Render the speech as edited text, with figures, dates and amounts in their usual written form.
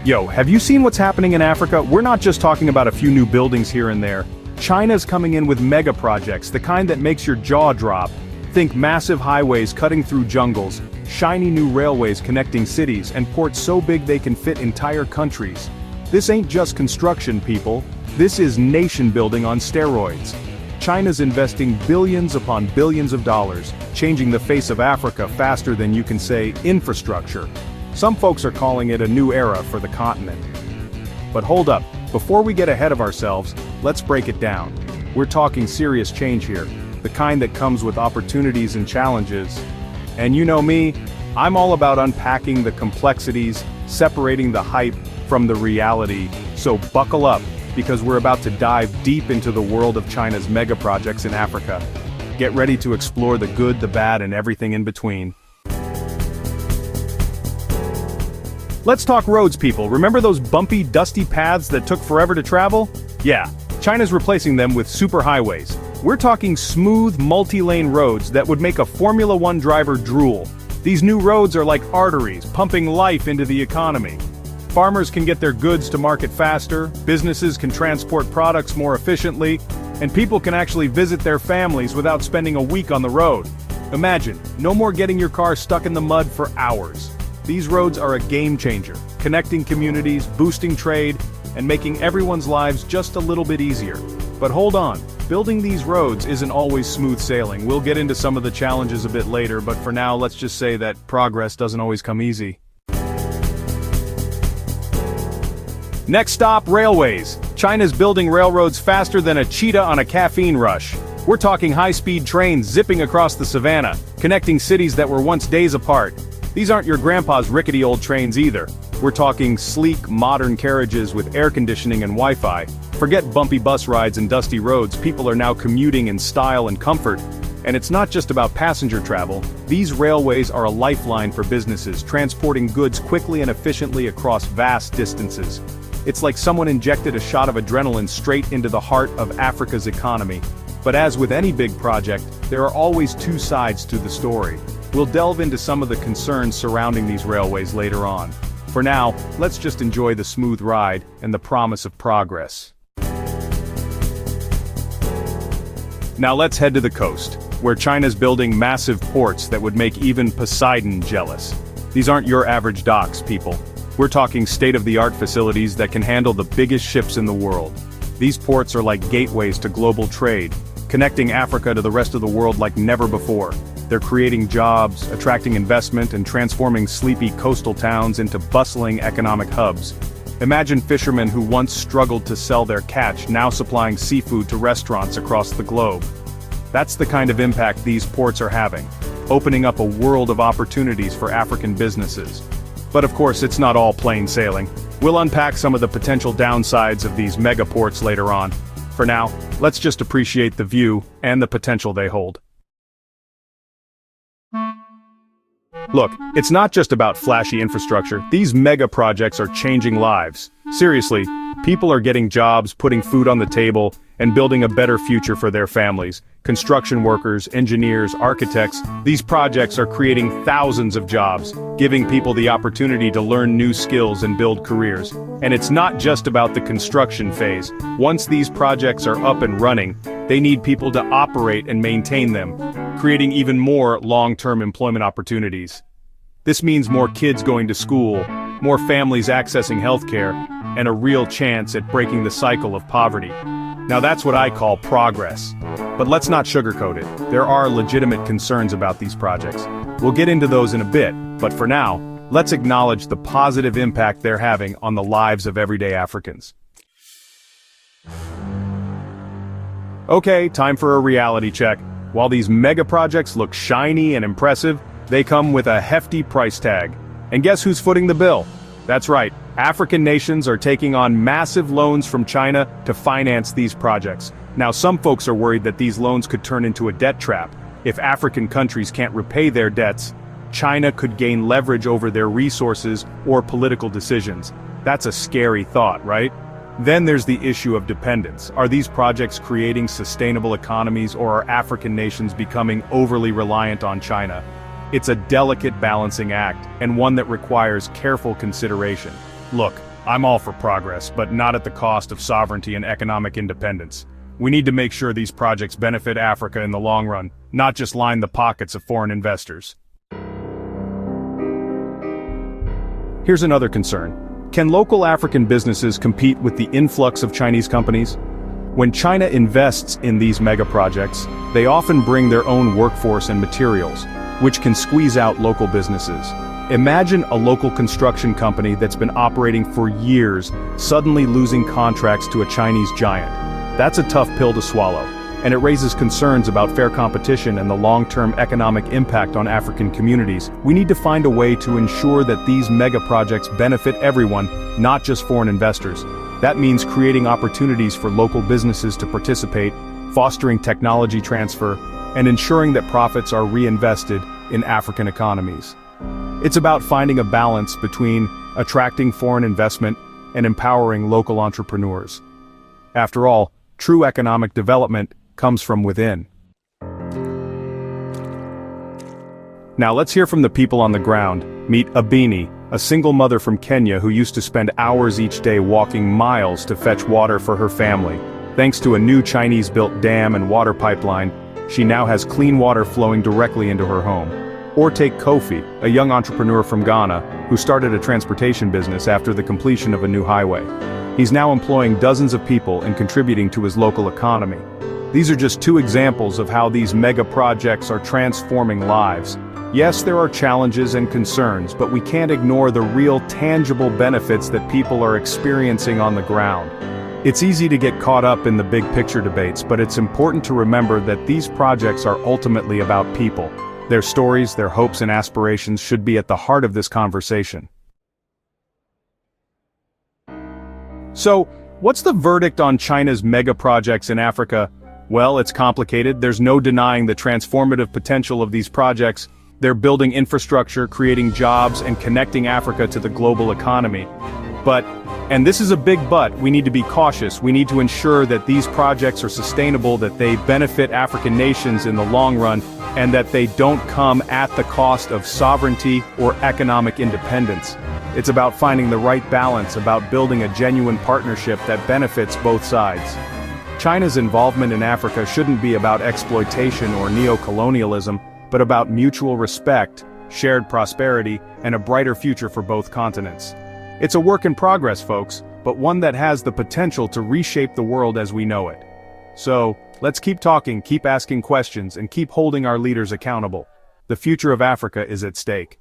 Yo, have you seen what's happening in Africa? We're not just talking about a few new buildings here and there. China's coming in with mega projects, the kind that makes your jaw drop. Think massive highways cutting through jungles, shiny new railways connecting cities, and ports so big they can fit entire countries. This ain't just construction, people. This is nation building on steroids. China's investing billions upon billions of dollars, changing the face of Africa faster than you can say infrastructure. Some folks are calling it a new era for the continent. But hold up, before we get ahead of ourselves, let's break it down. We're talking serious change here, the kind that comes with opportunities and challenges. And you know me, I'm all about unpacking the complexities, separating the hype from the reality. So buckle up, because we're about to dive deep into the world of China's mega projects in Africa. Get ready to explore the good, the bad, and everything in between. Let's talk roads, people. Remember those bumpy, dusty paths that took forever to travel? Yeah, China's replacing them with superhighways. We're talking smooth, multi-lane roads that would make a Formula One driver drool. These new roads are like arteries, pumping life into the economy. Farmers can get their goods to market faster, businesses can transport products more efficiently, and people can actually visit their families without spending a week on the road. Imagine, no more getting your car stuck in the mud for hours. These roads are a game changer, connecting communities, boosting trade, and making everyone's lives just a little bit easier. But hold on, building these roads isn't always smooth sailing. We'll get into some of the challenges a bit later, but for now, let's just say that progress doesn't always come easy. Next stop, railways. China's building railroads faster than a cheetah on a caffeine rush. We're talking high-speed trains zipping across the savannah, connecting cities that were once days apart. These aren't your grandpa's rickety old trains either. We're talking sleek, modern carriages with air conditioning and Wi-Fi. Forget bumpy bus rides and dusty roads, people are now commuting in style and comfort. And it's not just about passenger travel. These railways are a lifeline for businesses, transporting goods quickly and efficiently across vast distances. It's like someone injected a shot of adrenaline straight into the heart of Africa's economy. But as with any big project, there are always two sides to the story. We'll delve into some of the concerns surrounding these railways later on. For now, let's just enjoy the smooth ride and the promise of progress. Now let's head to the coast, where China's building massive ports that would make even Poseidon jealous. These aren't your average docks, people. We're talking state-of-the-art facilities that can handle the biggest ships in the world. These ports are like gateways to global trade, connecting Africa to the rest of the world like never before. They're creating jobs, attracting investment, and transforming sleepy coastal towns into bustling economic hubs. Imagine fishermen who once struggled to sell their catch now supplying seafood to restaurants across the globe. That's the kind of impact these ports are having, opening up a world of opportunities for African businesses. But of course, it's not all plain sailing. We'll unpack some of the potential downsides of these mega ports later on. For now, let's just appreciate the view and the potential they hold. Look, it's not just about flashy infrastructure. These mega projects are changing lives. Seriously, people are getting jobs, putting food on the table, and building a better future for their families. Construction workers, engineers, architects, these projects are creating thousands of jobs, giving people the opportunity to learn new skills and build careers. And it's not just about the construction phase. Once these projects are up and running, they need people to operate and maintain them, creating even more long-term employment opportunities. This means more kids going to school, more families accessing healthcare, and a real chance at breaking the cycle of poverty. Now that's what I call progress. But let's not sugarcoat it. There are legitimate concerns about these projects. We'll get into those in a bit, but for now, let's acknowledge the positive impact they're having on the lives of everyday Africans. Okay, time for a reality check. While these mega projects look shiny and impressive, they come with a hefty price tag. And guess who's footing the bill? That's right, African nations are taking on massive loans from China to finance these projects. Now some folks are worried that these loans could turn into a debt trap. If African countries can't repay their debts, China could gain leverage over their resources or political decisions. That's a scary thought, right? Then there's the issue of dependence. Are these projects creating sustainable economies, or are African nations becoming overly reliant on China? It's a delicate balancing act, and one that requires careful consideration. Look, I'm all for progress, but not at the cost of sovereignty and economic independence. We need to make sure these projects benefit Africa in the long run, not just line the pockets of foreign investors. Here's another concern. Can local African businesses compete with the influx of Chinese companies? When China invests in these mega projects, they often bring their own workforce and materials, which can squeeze out local businesses. Imagine a local construction company that's been operating for years, suddenly losing contracts to a Chinese giant. That's a tough pill to swallow, and it raises concerns about fair competition and the long-term economic impact on African communities. We need to find a way to ensure that these mega projects benefit everyone, not just foreign investors. That means creating opportunities for local businesses to participate, fostering technology transfer, and ensuring that profits are reinvested in African economies. It's about finding a balance between attracting foreign investment and empowering local entrepreneurs. After all, true economic development comes from within. Now let's hear from the people on the ground. Meet Abini, a single mother from Kenya who used to spend hours each day walking miles to fetch water for her family. Thanks to a new Chinese-built dam and water pipeline, she now has clean water flowing directly into her home. Or take Kofi, a young entrepreneur from Ghana, who started a transportation business after the completion of a new highway. He's now employing dozens of people and contributing to his local economy. These are just two examples of how these mega projects are transforming lives. Yes, there are challenges and concerns, but we can't ignore the real tangible benefits that people are experiencing on the ground. It's easy to get caught up in the big picture debates, but it's important to remember that these projects are ultimately about people. Their stories, their hopes and aspirations should be at the heart of this conversation. So, what's the verdict on China's mega projects in Africa? Well, it's complicated. There's no denying the transformative potential of these projects. They're building infrastructure, creating jobs, and connecting Africa to the global economy. But, and this is a big but, we need to be cautious. We need to ensure that these projects are sustainable, that they benefit African nations in the long run, and that they don't come at the cost of sovereignty or economic independence. It's about finding the right balance, about building a genuine partnership that benefits both sides. China's involvement in Africa shouldn't be about exploitation or neo-colonialism, but about mutual respect, shared prosperity, and a brighter future for both continents. It's a work in progress, folks, but one that has the potential to reshape the world as we know it. So, let's keep talking, keep asking questions, and keep holding our leaders accountable. The future of Africa is at stake.